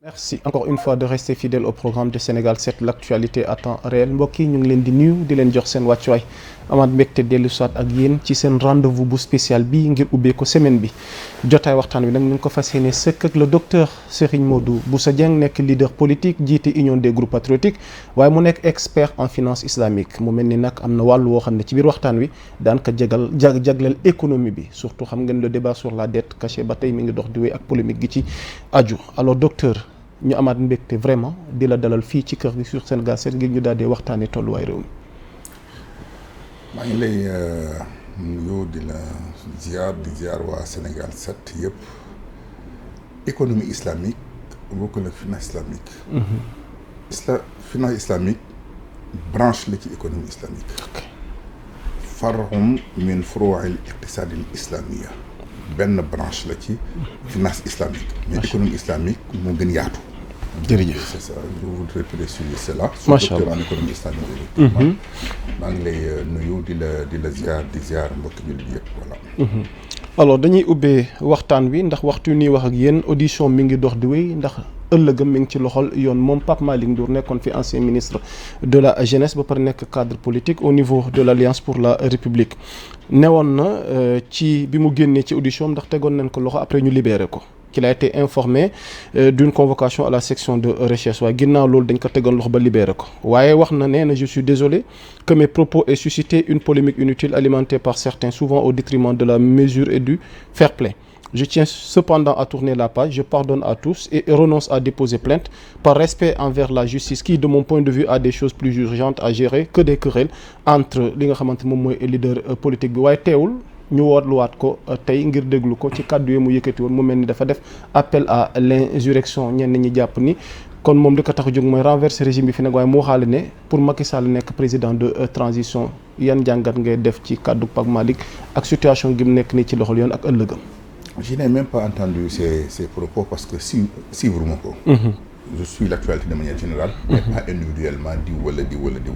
Merci encore une fois de rester fidèle au programme de Sénégal 7 l'actualité à temps réel mbokk yi ñu ngi leen di nuyu di leen jox seen wàccuwaay amaat mbégte dellu soit ak yéen ci seen rendez-vous bu spécial bi ngir ubbee ko semaine bi jotaay waxtaan wi nag ñu ngi ko fas yéene sëkk ak le docteur Serigne Modou Bousso Dieng nekk leader politique jiite union des groupes patriotiques waaye mu nekk expert en finance islamique mu mel ni nag am na wàllu woo xam ne ci biir waxtaan wi daan ko jagleel économie bi surtout xam ngeen le débat sur la dette cachée ba tey mi ngi dox di wéy ak polémique gi ci aju alors docteur ñu amaat mbégte vraiment di la dalal fii ci kër gi sur Sénégal 7 ngir ñu daal di waxtaanee tolluwaay réew mi. maa ngi lay nuyu di la ziar waa Sénégal 7 yëpp économie islamique bokkul ak finance islamique. Finance islamique branche la ci économie islamique. far'un min furu'il iqtisad al islamiyya benn branche la ci finance islamique. mais économie islamique moo gën yaatu. jërëjëf c'est ça je voudrais préciser cela. macha allah en économie islamique. maa ngi lay nuyu di la ziar mbokk jullit yëpp voilà. alors dañuy ubbee waxtaan wi ndax waxtu nii wax ak yéen audition mi ngi dox di wéy ndax ëllëgam mi ngi ci loxol yoon moom Pape Malick Ndour nekkoon fi ancien ministre de la jeunesse ba pare nekk cadre politique au niveau de l'Alliance pour la République newoon na ci bi mu génnee ci audition ndax tegoon nañ ko loxo après ñu libéré ko qu'il a été informé d'une convocation à la section de recherche waaye ginnaaw loolu dañ ko tegoon loxo ba libéré ko waaye wax na nee na je suis désolé que mes propos aient suscité une polémique inutile alimentée par certains souvent au détriment de la mesure et du fair play. Je tiens cependant à tourner la page, je pardonne à tous et renonce à déposer plainte par respect envers la justice qui de mon point de vue a des choses plus urgentes à gérer que des querelles entre li nga xamante moom mooy leader politique bi waaye teewul ñu wootluwaat ko tey ngir déglu ko ci kàddu yi mu yëkkati woon mu mel ni dafa def appel à l'insurrection ñenn ñi jàpp ni kon moom li ko tax a jóg mooy renverser régime bi fi nag waaye mu waxaale ne pour Macky Sall nekk président de transition yan jàngat ngay def ci kàddu Pape Malick ak situation gi mu nekk nii ci loxol yoon ak ëllëgam. Je n'ai même pas entendu ces propos parce que suivre ma ko. Je suis l'actualité de manière générale. mais pas individuellement diw wala diw.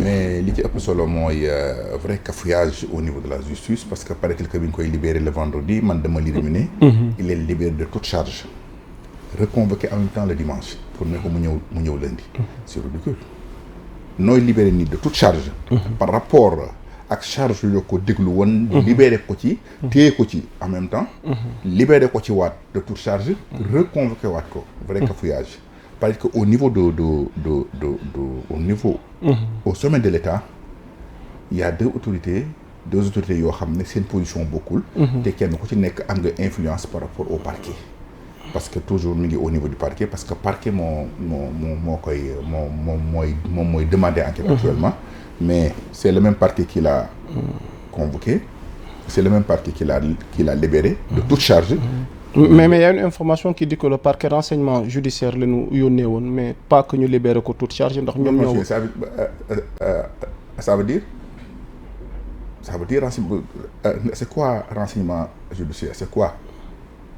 mais li ci ëpp solo mooy vrai cafouillage au niveau de la justice parce que paraît-il que bi ñu koy libéré le vendredi man dama l'éliminé. il est libéré de toute charge. reconvoqué en même temps le dimanche pour ne ko mu ñëw lundi. c'est ridicule. nooy libéré nit de toute charge. par rapport ak charge yoo ko déglu woon. libéré ko ci. téye ko ci en même temps. libéré ko ci waat de toute charge. reconvoqué waat ko. vrai cafouillage. parce que au niveau au sommet de l'État il y a deux autorités yoo xam ne seen position bokkul. te kenn ku ci nekk am nga influence par rapport au parquet. parce que toujours mi ngi au niveau du parquet parce que parquet moom mooy demander enquête actuellement. mais c'est le même parquet qui l'a convoqué, c'est le même parquet qui l'a libéré de toute charge. mais il y a une information qui dit que le parquet renseignement judiciaire la ñu yónnee woon mais pas que ñu libéré ko toute charge ndax ñoom ñoo. ça veut dire renseignement c'est quoi renseignement judiciaire c'est quoi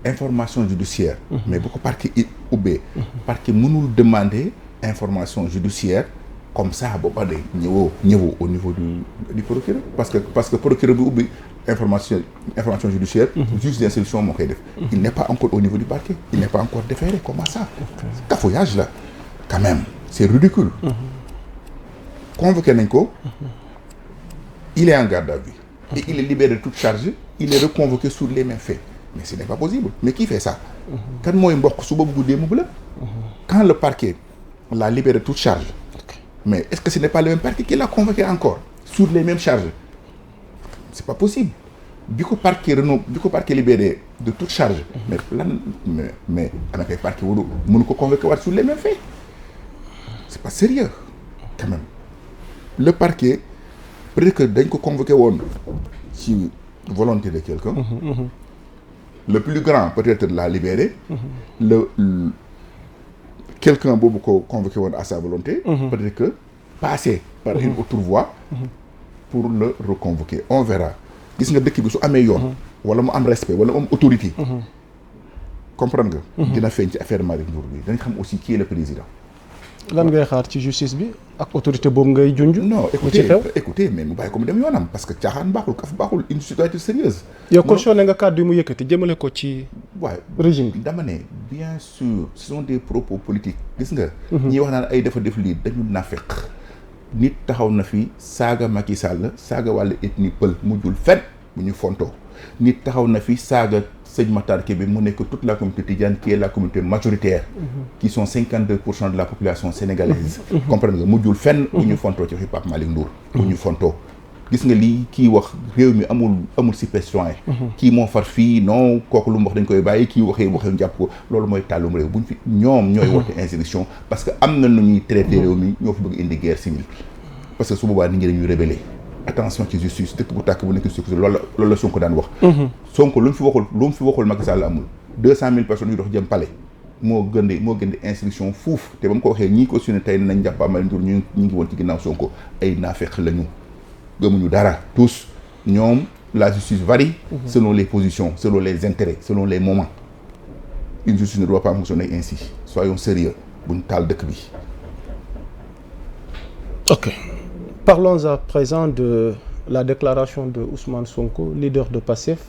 information judiciaire. mais bu ko parquet ubbee. parquet mënul demander information judiciaire. comme ça boo paree ñëwoo au niveau du procureur parce que procureur bi ubbi information judiciaire. juge d'instruction moo koy def. il n'est pas encore au niveau du parquet. il n'est pas encore déféré comment ça. cafouillage là quand même c'est ridicule. convoqué nañ ko. il est en garde à vue. et il est libéré de toute charge. il est reconvoqué sur les mêmes faits. mais ce n'est pas possible mais qui fait ça. kan mooy mboq suba bu guddee mu bële. quand le parquet l'a libéré de toute charge. mais est-ce que ce n'est pas le même parquet qui l'a convoqué encore sur les mêmes charges. c'est pas possible bi ko parquet libéré de toute charge. mais ana kay parquet waru mënu ko convoqué waat sur les mêmes faits. c'est pas sérieux quand même. le parquet peut-être que dañ ko convoqué woon ci volonté de quelqu'un. le plus grand peut-être l'a libéré. quelqu'un boobu ko convoqué woon à sa volonté. peut-être que passer par une autre voie. pour le reconvoquer on verra. gis nga dëkk bi su amee yoon. wala mu am respect wala mu am autorité. comprendre nga. dina feeñ ci affaire Malick Ndour bi dañ xam aussi qui est le président. lan ngay xaar ci justice bi ak autorité boobu ngay junj. non ci xew écoutez mais mu bàyyi ko mu dem yoonam parce que caaxaan baaxul kaf baaxul une situation sérieuse. yow cautionné nga kàddu yi mu yëkkati jëmale ko ci. waaye régime bi dama ne bien sûr ce sont des propos politiques gis nga. ñi wax naan ay dafa def lii dañu nafeq nit taxaw na fi saaga Macky Sall saaga wàllu ethnie pël mujjul fen bu ñu fontoo nit taxaw na fi saaga sëñ Matar Kébé mu nekk toute la communauté tidiane qui est la communauté majoritaire qui sont 52% de la population sénégalaise comprendre nga mujjul fenn bu ñu fontoo ci waxi Pape Malick Ndour bu ñu fontoo gis nga lii kii wax réew mi amul si citoyen kii moo far fii non kooku lu mu wax dañ koy bàyyi kii waxee jàpp ko loolu mooy tàllum réew buñ fi ñoom ñooy woote insurrection parce que am na nu ñuy traité réew mi ñoo fi bëgg indi guerre civile parce que su boobaa nit ñi dañuy rébellé attention ci justice dëkk bu tàkk bu nekk justice loolu la Sonko daan wax Sonko lu mu fi waxul Macky Sall amul 200 000 personnes yu dox jëm palais moo gën di instruction fuuf te ba mu ko waxee ñii ko suñu tey nañ jàpp Pape Malick Ndour ñu ngi woon ci ginnaaw Sonko ay naafeq lañu gëmuñu dara tous ñoom la justice varie selon les positions selon les intérêts selon les moments une justice ne doit pas fonctionner ainsi soyons sérieux buñ taal dëkk bi. Ok. Parlons à présent de la déclaration de Ousmane Sonko, leader de PASTEF,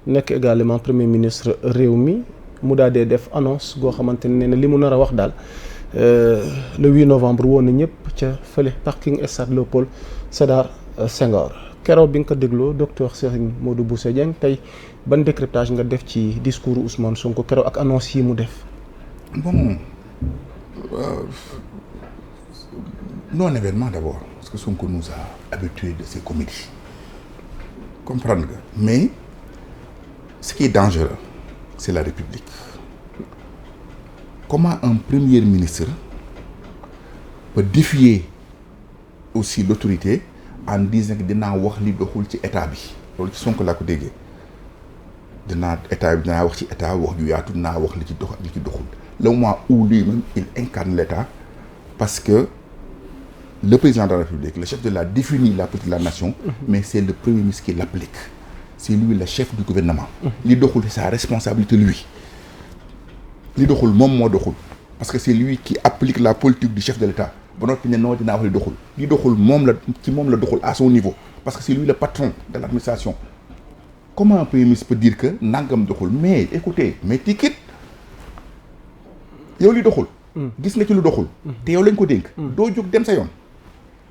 nekk également premier ministre Rewmi mu daal dee def annonce goo xamante ne li mu nar a wax daal le 8 novembre woon na ñëpp ca fële parking stade Léopold Sédar Senghor keroog bi nga ko dégloo docteur Serigne Modou Bousso Dieng tey ban décryptage nga def ci discours Ousmane Sonko keroog ak annonce yi mu def. Bon non événement d'abord parce que Sonko nous a habitués de ces comédies comprendre nga mais ce qui est dangereux c'est la République. Comment un premier ministre peut défier aussi l'autorité en disant que dinaa wax li doxul ci état bi loolu ci Sonko laa ko déggee dinaa wax ci état wax ju yaatu dinaa wax li ci dox li ci doxul le moment où lui-même il incarne l'état parce que le président de la République le chef de la définit la politique de la nation mais c'est le premier ministre qui l'applique c'est lui le chef du gouvernement li doxul c'est sa responsabilité lui li doxul moom moo doxul parce que c'est lui qui applique la politique du chef de l'État ba noppi ne non dinaa wax li doxul moom la doxul à son niveau parce que c'est lui le patron de l'administration. Comment un premier ministre peut dire que nangam doxul mais écoutez mais tikit yow li doxul gis nga ci lu doxul te yow lañ ko dénk doo jóg dem sa yoon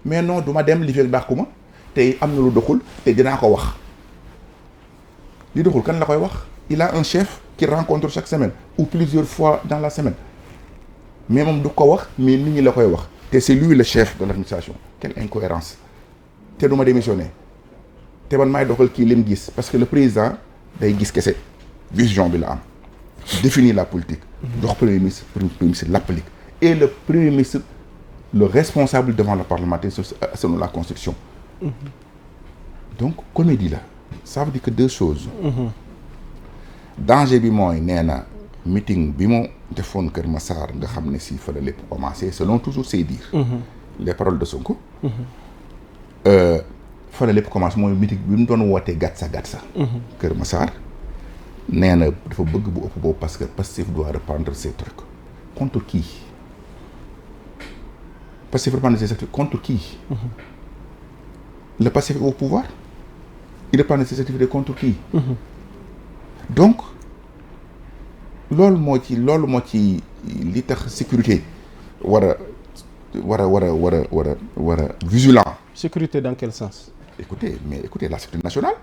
mais non duma dem li fekk dàqu ma te am na lu doxul te dinaa ko wax li doxul kan la koy wax il a un chef qui rencontre chaque semaine ou plusieurs fois dans la semaine mais moom du ko wax mais nit ñi la koy wax te c'est lui le chef de l'administration. Quelle incohérence te duma démissionner te man maay doxal kii lim gis parce que le président day gis kese vision bi la am définir la politique jox premier ministre l'applique et le premier ministre le responsable devant le parlementaire selon la constitution donc comédie la ça veut dire que deux choses danger bi mooy nee na meeting bi mu defoon Kër Massar nga xam ne si fa la lépp commencé selon toujours ses dires les paroles de Sonko fa la lépp commencé mooy meeting bi mu doon wootee gatsa Kër Massar nee na dafa bëgg bu ëpp boobu parce que Pastef doit reprendre ses trucs contre qui Pastef reprendre ses trucs contre qui le Pastef est au pouvoir il reprend ses activités contre qui donc loolu moo ci li tax sécurité war a vigilant. Sécurité dans quel sens? Écoutez la sécurité nationale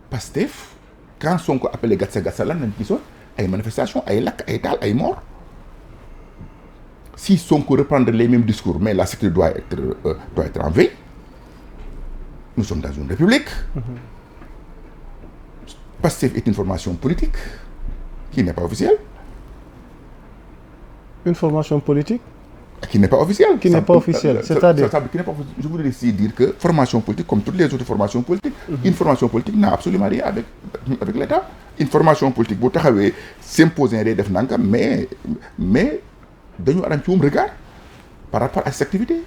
Pastef quand Sonko appelé gatsa lan lañ gisoon ay manifestations ay lakk ay taal ay mort si Sonko reprendre les mêmes discours mais la sécurité doit être en veille. Nous sommes dans une république. Pastef est une formation politique qui n'est pas officielle. Une formation politique qui n'est pas officielle. Qui n'est pas officielle, c'est-à-dire je voudrais ici dire que formation politique, comme toutes les autres formations politiques, une formation politique n'a absolument rien avec l'État. Une formation politique, vous taxawee s'imposer day def nangam mais dañu am ci regard par rapport à cette activité.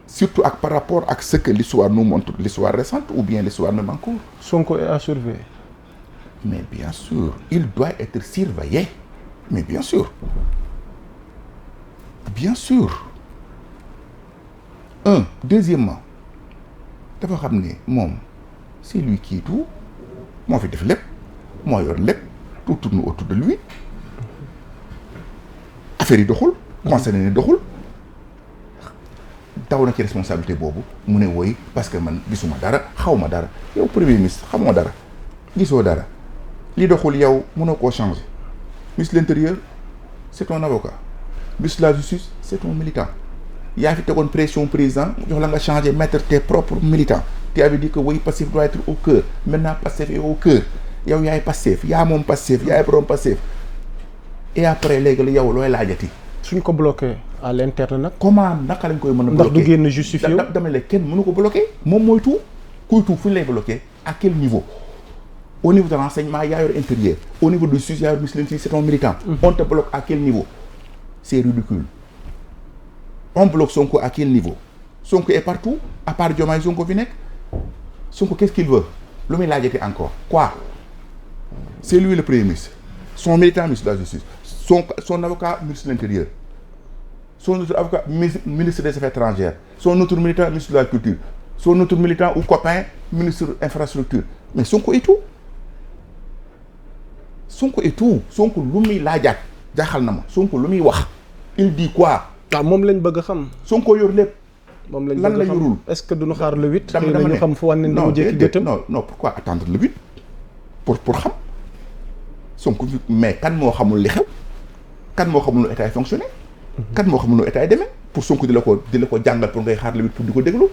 Surtout par rapport à ce que l'histoire nous montre, l'histoire récente ou bien l'histoire même en cours. Sonko est à surveiller. Mais bien sûr, il doit être surveillé. Mais bien sûr. bien sûr deuxièmement dafa xam ne moom c'est lui qui est tout moo fi def lépp moo yor lépp tout tourne autour de lui affaire yi doxul concerné ne doxul daw na ci responsabilité boobu mu ne woy parce que man gisuma dara xawma dara yow premier ministre xamoo dara gisoo dara li doxul yow mënoo koo changer ministre de l'intérieur c'est ton avocat ministre de la justice c'est ton militant yaa fi tegoon pression président jox la nga changer mettre tes propres militants tu avais dit que oui Pastef doit être au cœur maintenant Pastef est au cœur yow yaay Pastef yaa moom Pastef yaay borom Pastef et après léegi la yow looy laajati. suñ ko bloqué à l'interne nag. comment naka lañ koy mën a. ndax du génn justifié wu dama la kenn mënu ko bloqué. moom mooy tout kuy tout fu ñu lay bloqué à quel niveau au niveau de l'enseignement yaa yor intérieur au niveau du justice yaa yor ministre c'est ton militant. On te bloque à quel niveau c'est ridicule. On bloque Sonko à quel niveau Sonko est partout à part Diomaye Sonko fi nekk Sonko qu'est-ce qu'il veut lu muy laajate encore quoi c'est lui le premier ministre son militant ministre de la justice son avocat ministre de l'intérieur son autre avocat ministre des affaires étrangères son autre militant ministre de la culture son autre militant ou copain ministre infrastructure mais Sonko est tout Sonko lu muy laajaat jaaxal na ma Sonko lu muy wax il dit quoi. waaw moom lañ bëgg a xam. Sonko yor lépp. moom lañ lan bëgg la a xam yorul. est-ce que duñu xaar le 8. dama xëy na ñu xam fu wàññi mu jékki gëtëm. non pourquoi attendre le 8 pour xam Sonko mais kan moo xamul li xew kan moo xamul nu état yi fonctionné. kan moo xamul nu état yi demee pour Sonko di la ko jàngal pour ngay xaar le 8 pour di ko déglu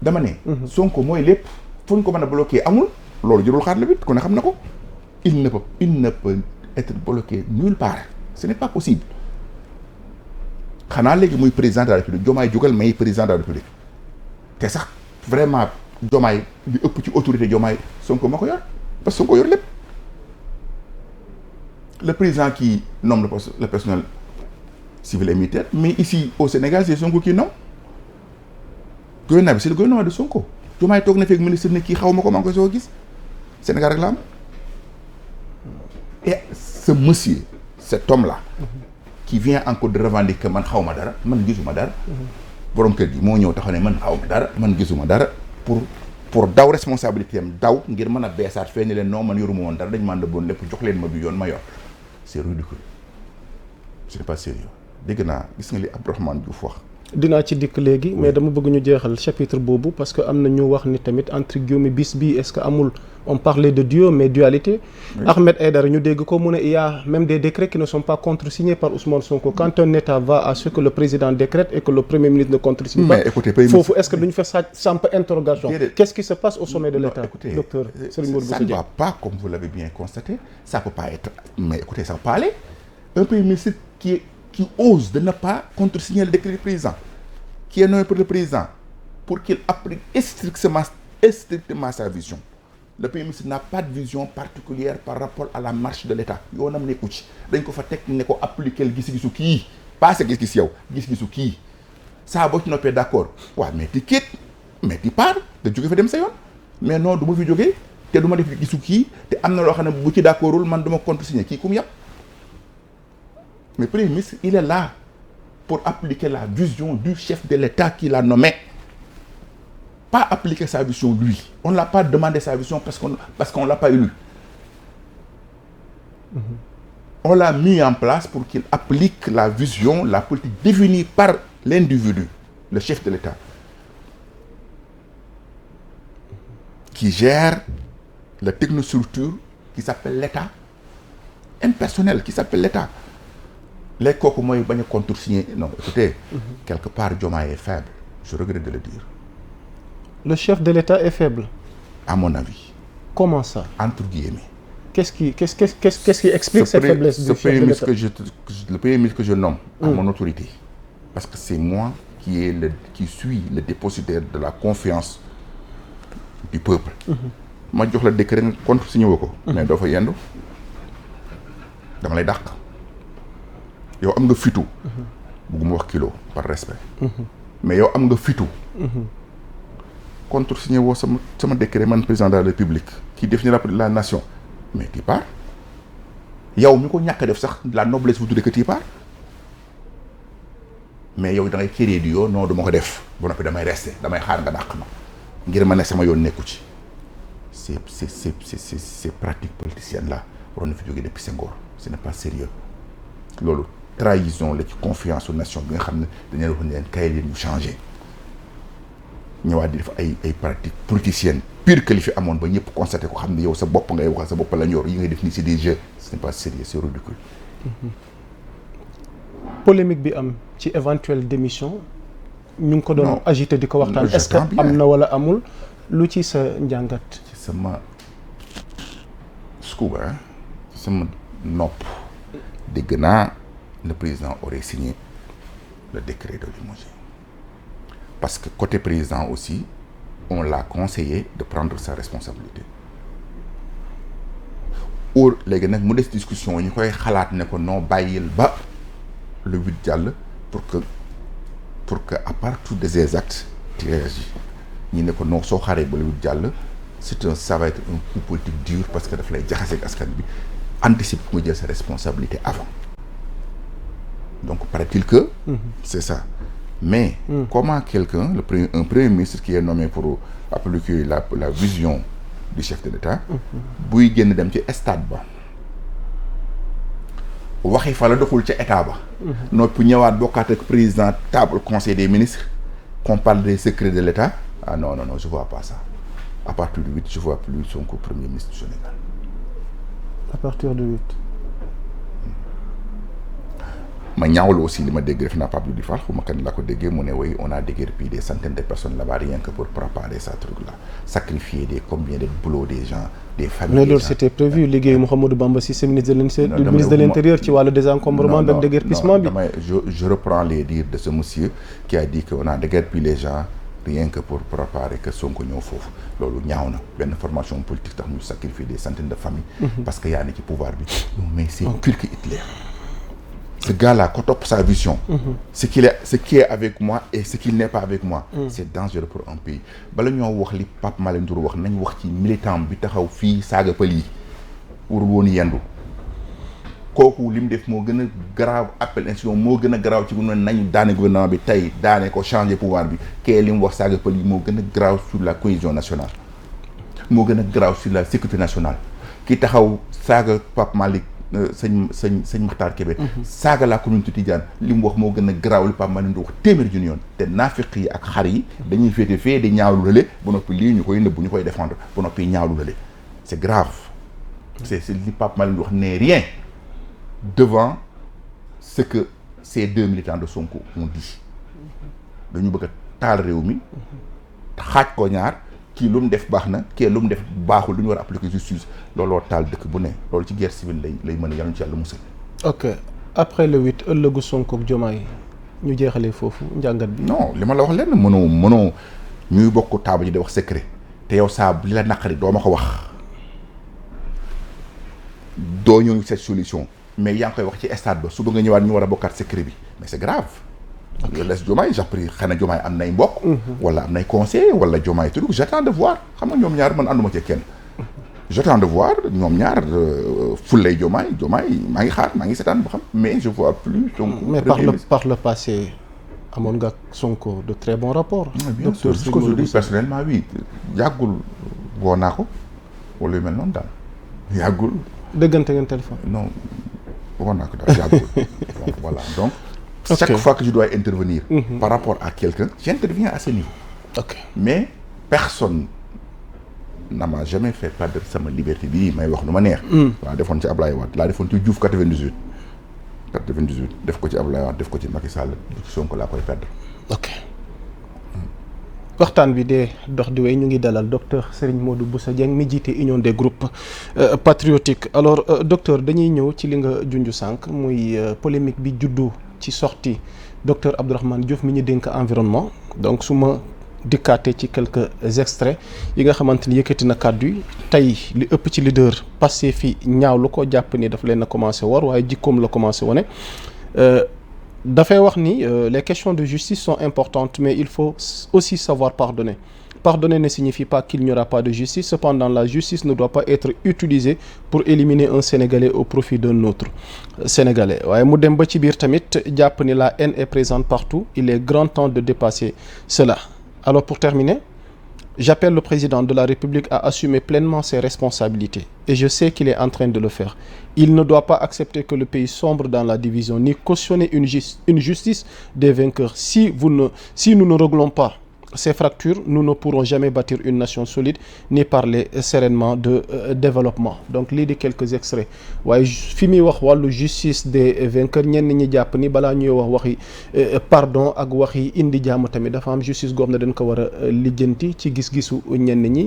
dama ne. Sonko mooy lépp fu ñu ko mën a bloqué amul loolu jërul xaar le 8 ku ne xam na ko il ne peut être bloqué nulle part ce n'est pas possible. xanaa léegi muy président de la république Diomaye jógal may président de la république te sax vraiment Diomaye li ëpp ci autorité Diomaye Sonko ma ko yor parce que Sonko yor lépp le président qui nomme le personnel civil et militaire mais ici au Sénégal c'est Sonko qui nomme gouvernement bi c'est le gouvernement de Sonko Diomaye toog na fekk ministre ne kii xaw ma ko maa ngi koy soo gis Sénégal rek la am et ce monsieur cet homme là qui vient encore de revendiquer man xaw ma dara man gisuma dara borom kër gi moo ñëw taxaw ne man xaw ma dara man gisuma dara pour daw responsabilité am daw ngir mën a beesaat fee ne leen non man yoruma woon dara dañ man la bon lépp jox leen ma du yoon ma yor c'est ridicule ce n'est pas sérieux dégg naa gis nga li Abdourahmane Diouf wax dinaa ci dikk léegi mais dama bëgg ñu jeexal chapitre boobu parce que am na ñu wax ni tamit entre guillemets bis bi est-ce que amul on parlait de duo mais dualité. Oui. Ahmed Aïdara ñu dégg ko mu ne il y a même des décrets qui ne sont pas contresignés par Ousmane Sonko quand un État va à ce que le président décrète et que le Premier ministre ne contresigne pas. Foofu est-ce que duñu fa samp interrogation. Qu'est-ce qui se passe au sommet de l'État, docteur Serigne Modou Bousso Dieng. Ça ne va pas comme vous l'avez bien constaté ça peut pas être mais écoutez ça peut pas aller un Premier ministre qui ose de ne pas contresigner le décret du président qui est nommé par le président pour qu'il applique strictement sa vision. Le Premier ministre n'a pas de vision particulière par rapport à la marche de l'État yoonam nekku ci dañ ko fa teg ne ko appliquer gis-gisu kii pas sa gis-gis yow gis-gisu kii saa boo ci noppee d'accord waaw mais ti quitte mais ti part da jóge fa dem sa yoon mais non du ma fi jógee te du ma def gisu kii te am na loo xam ne bu ci d'accordul man du ma contresigner kii ku mu yàpp mais Premier ministre il est là pour appliquer la vision du chef de l'État qui l'a nommé pas appliquer sa vision lui on l'a pas demandé sa vision parce qu'on l'a pas élu on l'a mis en place pour qu'il applique la vision la politique définie par l'individu le chef de l'État qui gère la technostructure qui s'appelle l'État impersonnel qui s'appelle l'État léegi kooku mooy bañ a contresigner non écoutez quelque part Diomaye est faible je regrette de le dire. Le chef de l'État est faible. À mon avis. Comment ça? Entre guillemets. Qu'est-ce qui explique cette faiblesse du chef de l'État? Le Premier ministre que je nomme à mon autorité, parce que c'est moi qui suis le dépositaire de la confiance du peuple. Ma jox la décret nga contresigné woo ko. mais doo fa yendu dama lay dàq. yow am nga fitu. bugguma wax kilo par respect. mais yow am nga fitu. contresigné woo sama décret man président de la République qui définit la nation mais tu pars yow mi ko ñàkk def sax la noblesse vous tuddee que tu pars mais yow da ngay créer du yoon non du ma ko def ba noppi damay rester damay xaar nga dàq ma ngir ma ne sama yoon nekku ci ces pratiques politiciennes là waroon na fi jógee depuis Senghor ce n'est pas sérieux loolu trahison la ci confiance su nation bi nga xam ne dañu leen wax ne leen kay leen ñu changé ñëwaat di def ay pratiques politiciennes pire que li fi amoon ba ñëpp constaté ko xam ne yow sa bopp ngay waxal sa bopp la ñor yi ngay def nii c'est des jeux ce n'est pas sérieux c'est ridicule. Polémique bi am ci éventuelle démission ñu ngi ko doon agité di ko waxtaan est-ce que am na wala amul lu ci sa njàngat. ci sama scuba ci sama nopp dégg naa le président aurait signé le décret de limogeage parce que côté président aussi on l'a conseillé de prendre sa responsabilité ou léegi nag mu des discussion ñu koy xalaat ne ko non bàyyil ba le 8 jàll pour que à partir de ces actes tu réagis ñi ne ko non soo xaaree ba le 8 jàll ça va être un coup politique dur parce que daf lay jaxase ak askan bi anticipe nga jël sa responsabilité avant donc paraît-il que c'est ça mais comment quelqu'un un premier ministre qui est nommé pour appliquer la vision du chef de l'État buy génn dem ci stade ba waxi fa la doxul ca état ba noppi ñëwaat bokkaat ak président table conseil des ministres qu'on parle des secrets de l'État ah non je vois pas ça à partir du 8 je vois plus Sonko premier ministre du Sénégal à partir du 8 ma ñaawlu aussi li ma dégg def naa Pape Djibril Fall xuma kan laa ko déggee mu ne oui on a déguerpi des centaines de personnes là-bas rien que pour préparer ça truc là sacrifier combien de boulot des gens des familles. mais loolu c'était prévu liggéeyu Mouhamadou Bamba Cissé ministre de l'intérieur ci wàllu désencombrement ak déguerpissement bi. je reprends les dires de ce monsieur qui a dit que on a déguerpi les gens rien que pour préparer que Sonko ñëw foofu loolu ñaaw na benn formation politique tax ñu sacrifier des centaines de familles. parce que yaa ne ci pouvoir bi. mais c'est pire que Hitler. Ce gars-là, quand on sa vision, ce qui est avec moi et ce qui n'est pas avec moi, c'est dangereux pour un pays. Bala ñoo wax li Pape Malick Ndour wax nañ wax ci militant bi taxaw fii saaga pël yi warul woon yendu kooku li mu def moo gën a grave appel insurrection moo gën a grave ci gouvernement nañu daane gouvernement bi tey daane ko changer pouvoir bi kee li mu wax saaga pël yi moo gën a grave sur la cohésion nationale moo gën a grave sur la sécurité nationale ki taxaw saaga Pape Malick sëñ Makhtar Kébé saaga la communauté tidiane li mu wax moo gën a garaaw li Pape Malick Ndour wax téeméeri junni yoon te naafiq yi ak xar yi dañuy féete fee di ñaawlu lale ba noppi lii ñu koy nëbbu ñu koy défendre ba noppi ñaawlu lale c'est grave c'est li Pape Malick Ndour wax n'est rien devant ce que ces deux militants de Sonko ont dit dañu bëgg a taal réew mi xaaj ko ñaar kii lu mu def baax na kii lu mu def baaxul lu ñu war a appliquer justice looloo taal dëkk bu ne loolu ci guerre civile lay mën a yàlla ci yàlla musal. ok après le 8 ëllëgu Sonko ak Diomaye ñu jeexalee foofu njàngat bi. non li ma la wax lenn mënoo ñuy bokk taaba ji di wax secret te yow saa li la naqari doo ma ko wax doo ñëw cette solution mais yaa ngi koy wax ci stade ba suba nga ñëwaat ñu war a bokkaat secret bi mais c'est grave. le les Diomaye j'ai pris xanaa Diomaye am nay mbokk. wala am nay conseillers wala Diomaye tudd j'attends de voir xam nga ñoom ñaar man ànduma ci kenn. j'attends de voir ñoom ñaar fullay Diomaye maa ngi xaar maa ngi seetaan ba xam mais je vois plus. donc mais par le passé amoon nga Sonko de très bons rapports. bien sûr ce que je dis personnellement oui yàggul woo naa ko wala yu mel noonu daal yàggul. dëggante ngeen téléphone. non woo naa ko daal yàggul donc voilà donc. Okay. Chaque fois que je dois intervenir par rapport à quelqu'un, j'interviens à ce niveau. Okay. Mais personne n'a m'a jamais fait perdre sama liberté bii may wax nu ma neex. laa defoon ci Ablaye Wade laa defoon ci Diouf 98 def ko ci Ablaye Wade def ko ci Macky Sall ci Sonko laa koy perdre. ok waxtaan bi dee dox di wéy ñu ngi dalal docteur Serigne Modou Bousso Dieng mi jiite union des groupes patriotiques alors docteur dañuy ñëw ci li nga junj sànq muy polémique bi juddu. ci sortie docteur Abdourahmane Diouf mi ñu dénk environnement donc su ma dikkaatee ci quelques extraits yi nga xamante ni yëkkati na kàddu yi tey li ëpp ci leader passé fi ñaaw lu ko jàpp ni daf leen a commencé war waaye jikkoom la commencé wane dafay wax ni les questions de justice sont importantes mais il faut aussi savoir pardonner pardonner ne signifie pas qu'il n'y aura pas de justice. Cependant, la justice ne doit pas être utilisée pour éliminer un Sénégalais au profit d'un autre Sénégalais. waaye mu dem ba ci biir tamit jàpp ni la haine est présente partout. Il est grand temps de dépasser cela. Alors pour terminer, j'appelle le président de la République à assumer pleinement ses responsabilités. Et je sais qu'il est en train de le faire. Il ne doit pas accepter que le pays sombre dans la division, ni cautionner une justice des vainqueurs. Si nous ne réglons pas ces fractures, nous ne pourrons jamais bâtir une nation solide, ni parler sereinement de développement. Donc lii di quelques extraits waaye fi muy wax wàllu justice des vainqueurs ñenn ñi jàpp ni balaa ñuy wax waxi pardon ak waxi indi jàmm tamit dafa am justice goom na dañ ko war a lijjanti ci gis-gisu ñenn ñi.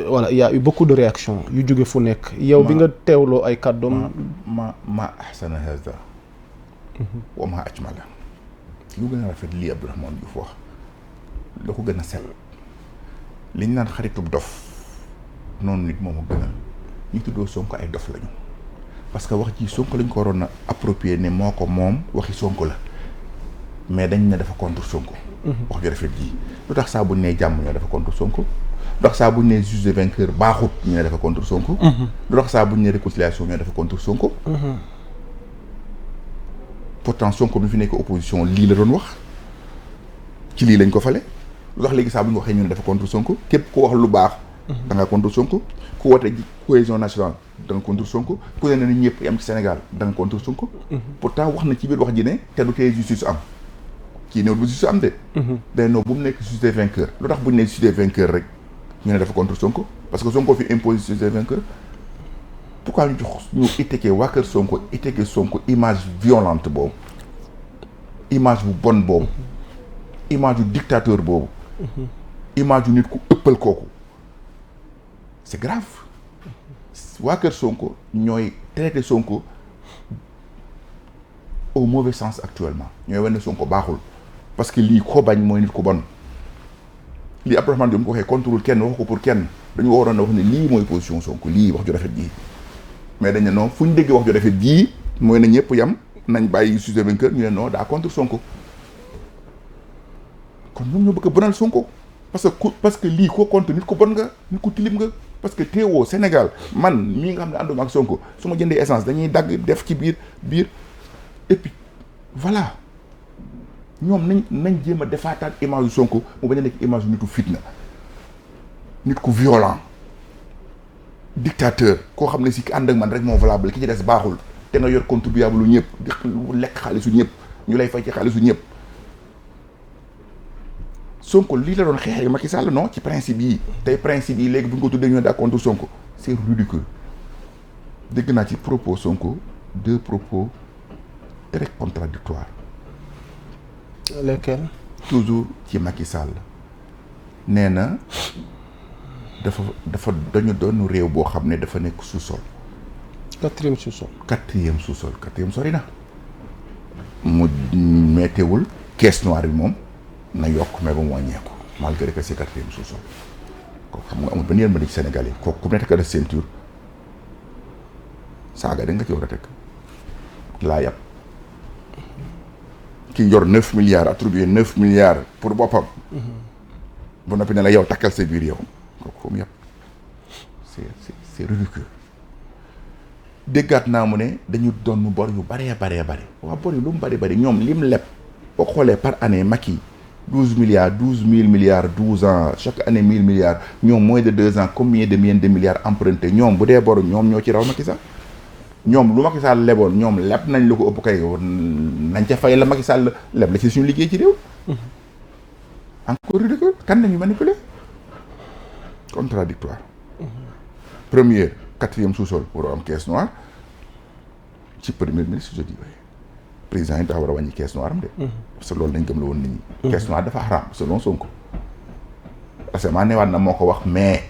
Voilà, il y a eu beaucoup de réactions yu jóge fu nekk. yow bi nga teewloo ay kàddoom. ma ahsana hada wa ma ajmala lu gën a rafet lii Abdourahmane Diouf wax la ko gën a sell li ñu naan xaritub dof noonu nit moom a gënal ñu tuddoo Sonko ay dof lañu parce que wax ji Sonko lañ ko waroon a approprier ne moo ko moom waxi Sonko la mais dañ ne dafa contre Sonko. wax ju rafet ji lu tax saa buñ nee jàmm ñoo dafa contre Sonko lu tax saa buñ nee juge de vainqueur baaxut ñu ne dafa contre Sonko. lu tax saa buñ nee réconciliation ñoo dafa contre Sonko. pourtant Sonko bi fi nekk opposition lii la doon wax ci lii lañ ko fale lu tax léegi saa bu ñu waxee ñu ne dafa contre Sonko képp ku wax lu baax. da nga contre Sonko ku woote ji cohésion nationale da nga contre Sonko ku ne ni ñëpp yam ci Sénégal da nga contre Sonko. pourtant wax na ci biir wax ji ne te du tee justice am kii néew bu justice am de. day non bu mu nekk justice des vainqueurs lu tax bu ñu nee justice des vainqueurs rek ñu ne dafa contre Sonko parce que Sonko fi impose justice des vainqueurs. pourquoi ñu jox ñu étiqueté waa kër Sonko étiqueté Sonko image violente boobu image bu bon boobu image bu dictateur boobu image bu nit ku ëppal kooku c'est grave waa kër Sonko ñooy traité Sonko au mauvais sens actuellement ñooy wane Sonko baaxul parce que lii ko bañ mooy nit ku bon lii Abdourahmane Diouf mu ko waxee contrôle kenn waxu ko pour kenn dañu waroon a wax ne lii mooy position Sonko lii wax ju rafet ji mais dañ ne non fu ñu déggee wax ju rafet jii mooy na ñëpp yam nañ bàyyi justice des vainqueurs ñu ne non daa contre Sonko kon ñoom ñoo bëgg a bonal Sonko parce que lii ko contre nit ku bon nga nit ku tilim nga parce que teewoo Sénégal man mii nga xam ne ànduma ak Sonko su ma jëndee essence dañuy dagg def ci biir et puis voilà ñoom nañ jéem a defaataat image yu Sonko mu bañ a nekk image yu nitu fitna nit ku violent dictateur koo xam ne si ki ànd ak man rek moo valable ki ci des baaxul te nga yor contribuable lu ñëpp di lekk xaalisu ñëpp ñu lay fay ci xaalisu ñëpp Sonko lii la doon xeexee Macky Sall non ci principe yi tey principe yi léegi bu ñu ko tuddee ñu ne daa contre Sonko c'est ridicule dégg naa ci propos Sonko deux propos très contradictoires. Lesquels? toujours ci Macky Sall nee na dafa dañu doon réew boo xam ne dafa nekk sous-sol. quatrième sous-sol. quatrième sori na mu mettewul caisse noire bi moom na yokk mais ba mu wàññeeku malgré que c'est quatrième sous-sol kooku xam nga amul benn yërmande ci Sénégal yi kooku ku nekk ka def ceinture saaga da nga ci war a teg laa yàpp ki yor 9 milliards attribué 9 milliards pour boppam. bu noppi ne la yow takkal sa biir yow kooku foofu yàpp c'est ridicule. déggaat naa mu ne dañu doon bor yu baree waa bor yu lu mu bari ñoom lim leb boo xoolee par année Macky 12 000 milliards 12 ans chaque année 1000 milliards ñoom moins de 2 ans combien de milliards emprunté ñoom bu dee boru ñoom ñoo ci raw Macky Sall ñoom lu Macky Sall leboon ñoom leb nañ lu ko ëpp kay nañ ca fay la Macky Sall leb la ci suñu liggéey ci réew. encore ridicule kan nañu manipuler contradictoire première quatrième sous-sol waroo am caisse noire ci premier ministre je dis président yi dafa war a wàññi caisse noire am de parce que loolu dañ gëm la woon nit ñi caisse noire dafa xaraam selon Sonko parce que maa newaat na moo ko wax mais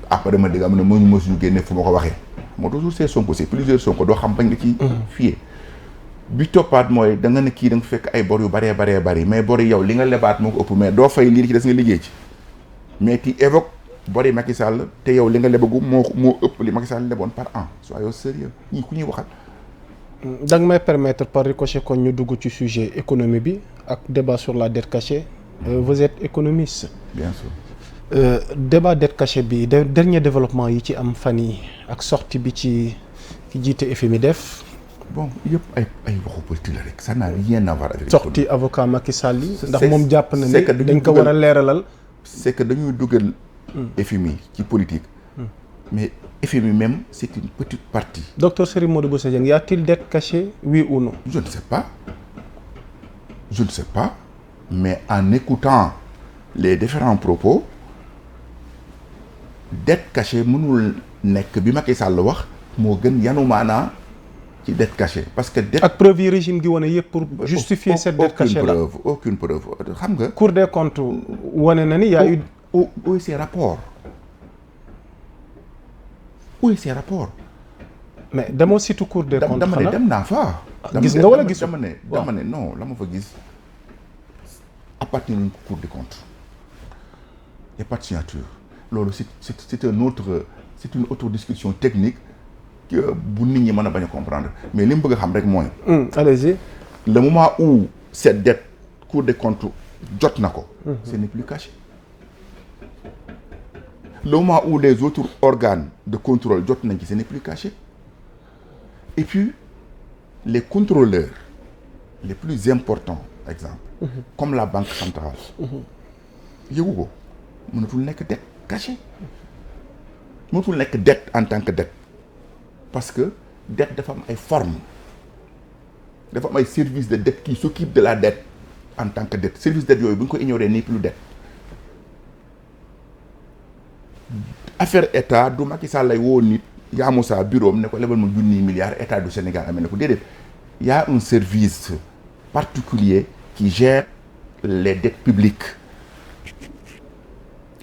après ma dégg am na moo ñu mosuñu génne fu ma ko waxee moo toujours c'est Sonko c'est plusieurs Sonko doo xam bañ nga ci fiyee bi toppaat mooy da nga ne kii da nga fekk ay bor yu bari mais bor yi yow li nga lebaat moo ko ëpp mais doo fay lii ci des nga liggéey ci mais tu évoques bori Macky Sall te yow li nga lebagu moo ëpp li Macky Sall leboon par an soyons sérieux ñii ku ñuy waxal. da nga may permettre par ricochet kon ñu dugg ci sujet économie bi ak débat sur la dette cachée. Vous êtes économiste. Bien sûr. débat dette cachée bi dernier développement yi ci am fan yi ak sortie bi ci ki jiite FMI def. bon yëpp ay waxu politique la rek ça n'a rien à voir avec. sortie avocat Macky Sall yi. ndax moom jàpp na c'est que ni dañ ko war a leeralal. c'est que dañuy dugal. FMI ci politique. mais FMI même c'est une petite partie. Docteur Serigne Modou Bousso Dieng, y a-t-il dette cachée, oui ou non? Je ne sais pas mais en écoutant les différents propos dette cachée mënul nekk bi Macky Sall wax moo gën yanu maanaa ci dette cachée parce que dette ak preuve yi régime gi wane yëpp pour justifier cette dette cachée là aucune preuve xam nga. Cour des comptes wane na ni y a eu. où est ces rapports mais demoo surtout Cour des comptes dama ne dem naa fa. gis nga wala gisul dama ne non la ma fa gis appartient nañ ko Cour des comptes y a pas de signature loolu c'est un autre c'est une autre discussion technique bu nit ñi mën a bañ a comprendre mais li mu bëgg a xam rek mooy. allez-y. le moment où cette dette Cour des comptes jot na ko. ce n'est plus caché. le moment où les autres organes de contrôle jot nañ ci ce n'est plus caché. Et puis, les contrôleurs les plus importants, exemple, comme la Banque centrale, yëgu ko mënatul nekk dette cachée mënatul nekk dette en tant que dette parce que dette dafa am ay formes dafa am ay services de dette qui s'occupent de la dette en tant que dette service dette yooyu bu ñu ko ignorer nii plus dette affaire état du Macky Sall lay woo nit yaa Moussa bureau am ne ko lebal ma junniy milliards état du Sénégal amee ne ko déedéet y a un service particulier qui gère les dettes publiques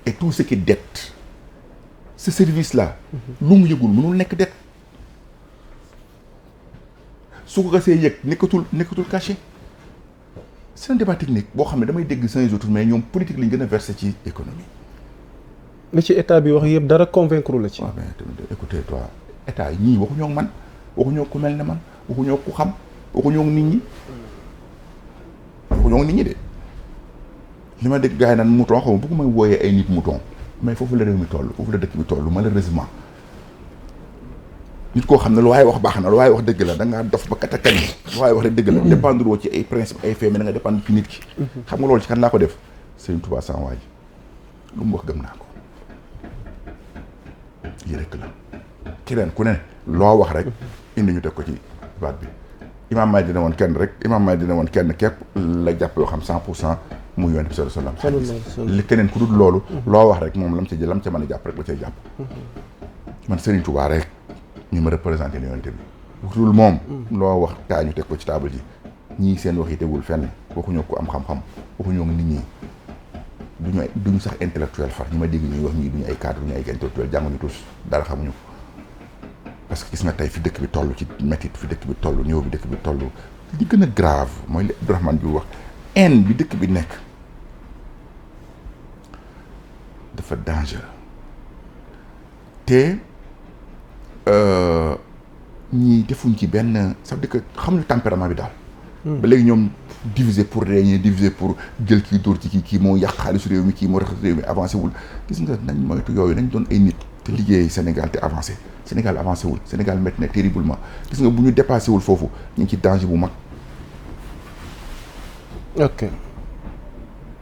et tout ce qui est dette ce service là lu mu yëgul mënul nekk dette su ko gasee yëg nekkatul caché c'est un débat technique boo xam ne damay dégg cinq autres mais ñoom politique lañ gën a versé ci économie. li ci état bi wax yëpp dara convaincre la ci. waaw mais écoutez toi état yi ñii waxuñoo ak man waxuñoo ku mel ne man waxuñoo ku xam waxuñoo ak nit ñi waxuñoo ak nit ñi de li ma dégg gars yi naan mouton xaw ma bëgg may wooyee ay nit mouton mais foofu la réew mi toll foofu la dëkk bi toll malheureusement nit koo xam ne lu waaye wax baax na lu waaye wax dëgg la da ngaa dof ba katakal yi lu waaye wax rek dëgg la dépendre woo ci ay principe ay fait mais da nga dépendre ci nit ki xam nga loolu ci kan laa ko def Sëriñ Tuubaa sama waa ji lu mu wax gëm naa ko lii rek la keneen ku ne loo wax rek indi ñu teg ko ci baat bi Imam Mahdi dina woon kenn rek Imam Mahdi dina woon kenn képp la jàpp yoo xam 100% muy Yonent bi sallallahu alayhi wasallam li keneen ku dul loolu loo wax rek moom lam ca jël lam ca mën a jàpp rek la cay jàpp man Serigne Touba rek ñu ma représenté ni Yonent bi ku dul moom loo wax taa ñu teg ko ci table ji ñii seen wax yi tegul fenn waxuñoo ko am xam-xam waxuñoo nit ñi duñu sax intellectuel far ñi ma dégg ñuy wax ñii duñu ay cadre duñu ay intellectuel jànguñu tous dara xamuñu ko parce que gis nga tey fi dëkk bi toll ci métit fi dëkk bi toll niveau bi dëkk bi toll li gën a grave mooy li Abdourahmane bi wax haine bi dëkk bi nekk dafa dangereux te ñii defuñ ci benn ça veut dire que xamuñu tempérament bi daal ba léegi ñoom diviser pour régner diviser pour jël kii dóor ci kii moo yàq xaalisu réew mi kii moo rax réew mi avancé wul gis nga nañ moytu yooyu nañ doon ay nit te liggéey Sénégal te avancé Sénégal avancé wul Sénégal métti na terriblement gis nga bu ñu dépassé wul foofu ñu ngi ci danger bu mag. ok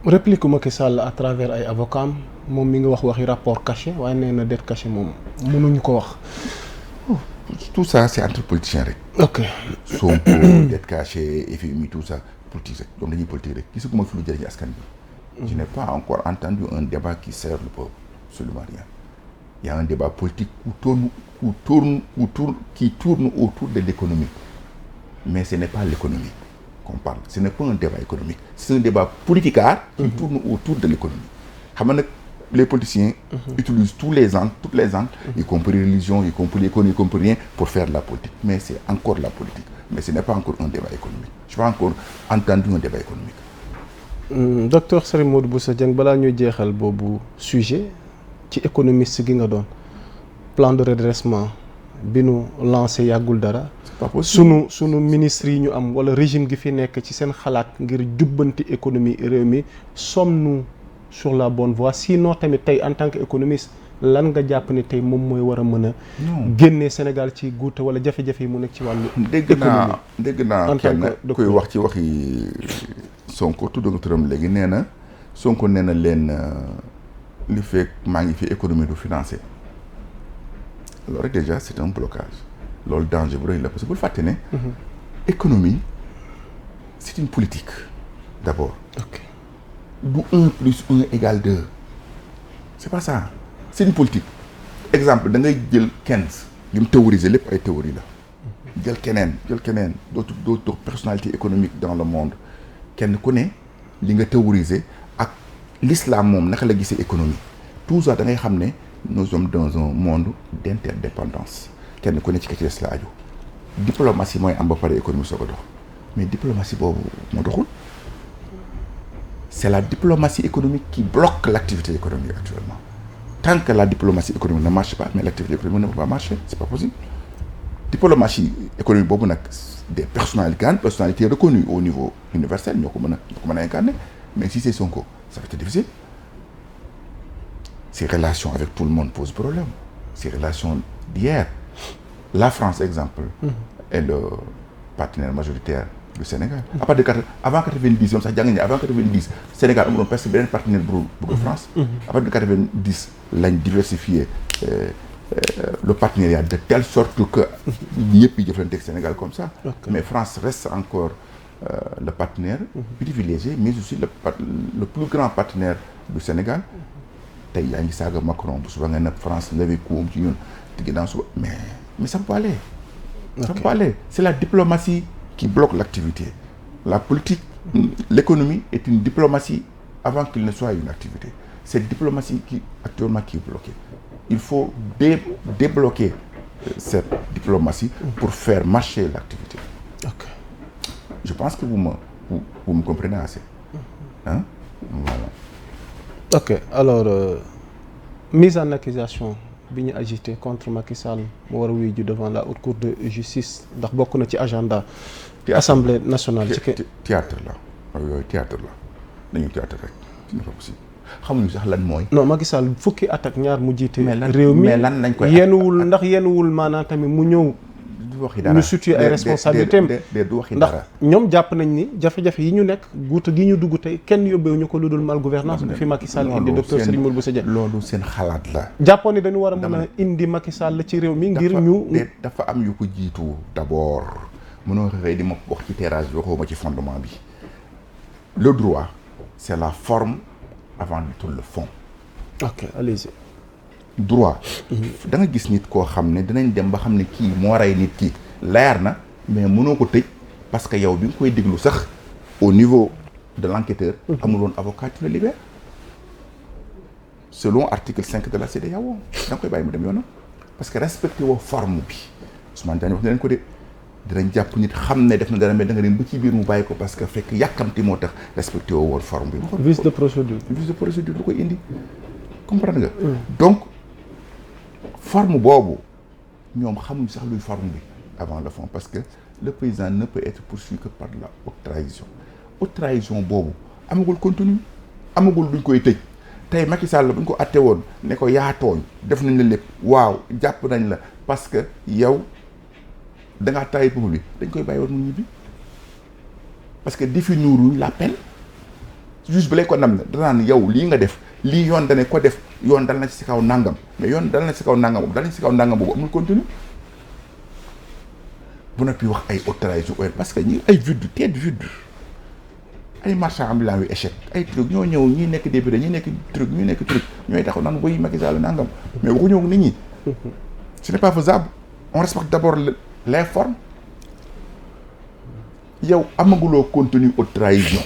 réplique Macky Sall à travers ay avocats moom mi ngi wax waxi rapport caché waaye nee na dette cachée moom mënuñu ko wax. tout ça c'est entre politiciens rek. ok Sonko dette cachée FMI tout ça politique rek donc dañuy politique rek gisaguma fi lu jëriñ askan bi. je n'ai pas encore entendu un débat qui sert le peuple absolument rien. Il y a un débat politique qui tourne autour de l'économie. Mais ce n'est pas l'économie qu'on parle. Ce n'est pas un débat économique. C'est un débat politicard qui tourne autour de l'économie. Les politiciens utilisent toutes les angles, y compris religion, y compris l'économie, y compris rien, pour faire de la politique. Mais c'est encore la politique. Mais ce n'est pas encore un débat économique. Je n'ai pas encore entendu un débat économique. Docteur Serigne Modou Bousso Dieng, balaa ñuy jeexal boobu sujet ci économiste gi nga doon plan de redressement bi nu lancé yàggul dara sunu ministre yi ñu am wala régime gi fi nekk ci seen xalaat ngir jubbanti économie réew mi sommes-nous sur la bonne voie sinon tamit tey en tant qu'économiste lan nga jàpp ni tey moom mooy war a mën a génnee Sénégal ci guute wala jafe-jafe yi mu nekk ci wàllu dégg naa kenn kuy wax ci waxi Sonko tudd nga turam léegi nee na Sonko nee na leen li fekk maa ngi fi économie du financé loolu rek déjà c'est un blocage loolu danger bu rëy la parce que bul fàtte ne économie c'est une politique d'abord du 1+1 = 2 c'est pas ça c'est une politique exemple da ngay jël 15 li mu théoriser lépp ay théorie la jël keneen d'autres personnalités économiques dans le monde kenn ku ne li nga théoriser ak l'islam moom naka la gisee économie tout ça da ngay xam ne nous sommes dans un monde d'interdépendance kenn ku ne ci ka ci des la aju diplomatie mooy am ba pare économie soo ko dox mais diplomatie boobu moo doxul c'est la diplomatie économique qui bloque l'activité économique actuellement tant que la diplomatie économique ne marche pas mais l'activité économique ne peut pas marcher c'est pas possible diplomatie économique boobu nag des grandes personnalités reconnues au niveau universel ñoo ko mën a incarner mais si c'est Sonko ça va être difficile ses relations avec tout le monde posent problème ses relations d'hier la France exemple est le partenaire majoritaire du Sénégal à partir de avant 90 yoon sax jàng nañu avant 90 Sénégal amuloon presque beneen partenaire bu France à partir de 90 lañ diversifier le partenariat de telle sorte que ñëpp yi jëflante ak Sénégal comme ça mais France reste encore le partenaire privilégié mais aussi le plus grand partenaire du Sénégal tey yaa ngi saaga Macron bu suba nga ne France levé coup ci ñun te ginnaaw suba mais ça peut pas aller ça peut pas aller c'est la diplomatie qui bloque l'activité la politique l'économie est une diplomatie avant qu'il ne soit une activité cette diplomatie qui actuellement qui est bloquée il faut débloquer cette diplomatie pour faire marcher l'activité je pense que vous me comprenez assez hein voilà ok alors mise en accusation bi ñu agité contre Macky Sall mu war a wuyu ji devant la haute cour de justice ndax bokk na ci agenda assemblée nationale théâtre la yooyu théâtre la dañu théâtre rek c'est pas possible xamuñu sax lan mooy non Macky Sall fukki at ak ñaar mu jiite réew mi mais lan lañ koy yenuwul maanaam tamit mu ñëw du waxi dara ñu situé ay responsabilités du waxi ndax dara ñoom jàpp nañ ni jafe-jafe yi ñu nekk guuta gi ñu dugg tey kenn yóbbeewuñu ko lu dul mal gouvernance bi fi Macky Sall indi docteur Serigne Modou Bousso Dieng loolu seen xalaat la jàppoon ni dañu war a mën a indi Macky Sall ci réew mi ngir ñu dafa am yu ko jiitu d'abord mënoo xëy di ma wax ci terrasse bi waxoo ma ci fondement bi le droit c'est la forme avant tout le fond ok allez-y droit da nga gis nit koo xam ne dinañ dem ba xam ne kii moo rey nit ki leer na mais mënoo ko tëj parce que yow bi nga koy déglu sax au niveau de l'enquêteur amuloon avocat tu le libères selon article 5 de la CEDEAO da nga koy bàyyi mu dem yoonam parce que respecté woo forme bi Ousmane Diagne wax na leen ko de dinañ jàpp nit xam ne def na dara mais da nga dem ba ci biir mu bàyyi ko parce que fekk yàkkamti moo tax respecté woo woon forme bi vice de procédure lu koy indi comprendre nga donc forme boobu ñoom xamuñ sax luy forme bi avant le fond parce que le président ne peut être poursuivi que par la haute trahison boobu amagul contenu amagul luñ koy tëj tey Macky Sall buñ ko atte woon ne ko yaa tooñ def nañ la lépp waaw jàpp nañ la parce que yow da ngaa trahi peuple bi dañ koy bàyyi woon mu ñibbi parce que définiruñ la peine juste ba lay ko nam ne danaan yow lii nga def lii yoon dane ko def yoon dal na ci kaw nangam mais yoon dal na ci kaw nangam boobu dal na ci kaw nangam boobu amul contenu bu noppi wax ay haute trahison parce que ñi ay vide ay marchands ambulants yu échec ay truc ñoo ñëw ñi nekk député ñi nekk truc ñooy taxaw naan boy Macky Sall nangam mais waxu ñëw nit ñi ce n'est pas faisable on respecte d'abord les formes yow amaguloo contenu haute trahison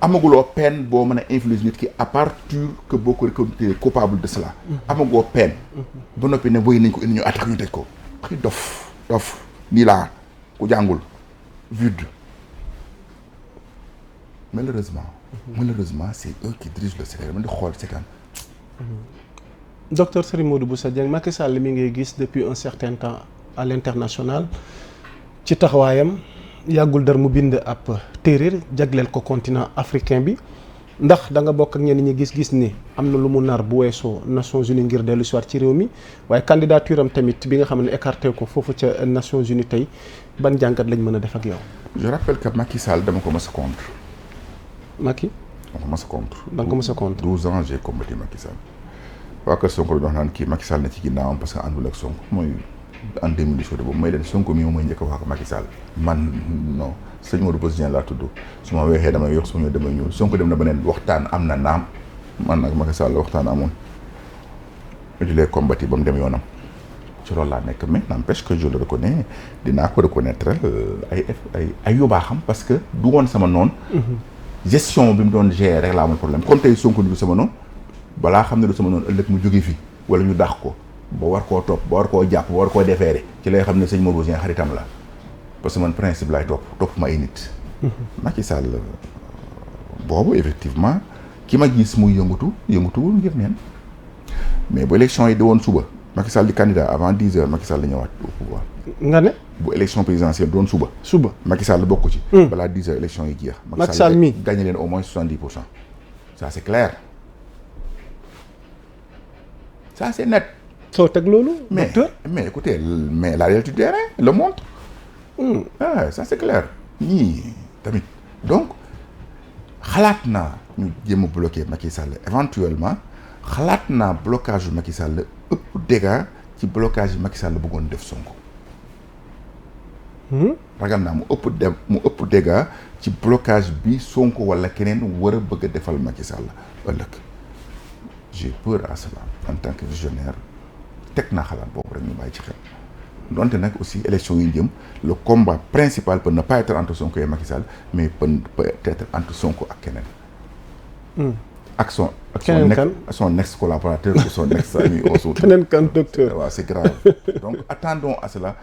amaguloo peine boo mën a influence nit ki à partir que boo ko reconnaître coupable de cela amagoo peine ba noppi ne boy nañ ko indi ñu attaque ñu tëj ko xëy dof nii laa ku jàngul vide malheureusement c'est eux qui dirigent le Sénégal man di xool seetaan docteur Serigne Modou Bousso Dieng Macky Sall mi ngay gis depuis un certain temps à l'international ci taxawaayam yàggul dar mu bind ab téeréer jagleel ko continent africain bi ndax da nga bokk ak ñenn ñi gis-gis ni am na lu mu nar bu weesoo Nations Unies ngir dellu si waat ci réew mi waaye candidature am tamit bi nga xam ne écarté ko foofu ca Nations Unies tey ban jàngat lañ mën a def ak yow. je rappelle que Macky Sall dama ko mës a contre. Macky. dama ko mës a contre. da nga ko mës a contre. 12 ans j'ai combattu Macky Sall. waa kër Sonko la doon naan kii Macky Sall na ci ginnaawam parce que àndul ak Sonko mooy en 2018 boobu may leen Sonko mi moom mooy njëkk a wax ak Macky Sall. man non sëñ Modou Bousso Dieng laa tudd su ma weexee damay yox su ma ñëwee damay ñuul Sonko dem na beneen waxtaan am na naam man nag Macky Sall waxtaan amoon di lay combattre ba mu dem yoonam ci loolu laa nekk mais n'empêche que je le reconnais dinaa ko reconnaître ay yu baaxam parce que du woon sama noonu. gestion bi mu doon gérer rek laa amoon problème comme tey Sonko du sama noonu balaa xam ne du sama noonu ëllëg mu jóge fi wala ñu dàq ko ba war koo topp ba war koo jàpp ba war koo defeere ci lay xam ne sëñ Modou Dieng xaritam la parce que man principe laay topp ma ay nit. Macky Sall boobu effectivement ki ma gis muy yëngatuwul ngir neen mais bu élection yi di woon suba Macky Sall di candidat avant 10 heures Macky Sall la ñëwaat au pouvoir. nga ne. bu élection présidentielle doon suba. Macky Sall bokk ci. balaa 10 heures élection yi jeex. Macky Sall mi gagné leen au moins 70%. ça c'est clair ça c'est net. soo teg loolu. mais écoutez mais la réalité du terrain le montre. Ça c'est clair ñii tamit donc xalaat naa ñu jéem a bloquer Macky Sall éventuellement xalaat naa blocage yu Macky Sall ëpp dégâts ci blocage yi Macky Sall bëggoon def Sonko. ragal naa mu ëpp dégâts ci blocage bi Sonko wala keneen war a bëgg a defal Macky Sall ëllëg j'ai peur à cela en tant que visionnaire teg naa xalaat boobu rek ñu bàyyi ci xel. donte nag aussi élection yi jëm le combat principal peut ne pas être entre Sonko et Macky Sall mais peut être entre Sonko ak keneen. ak son ex collaborateur ou son ex ami au keneen kan docteur. waaw c'est grave donc attendons à cela.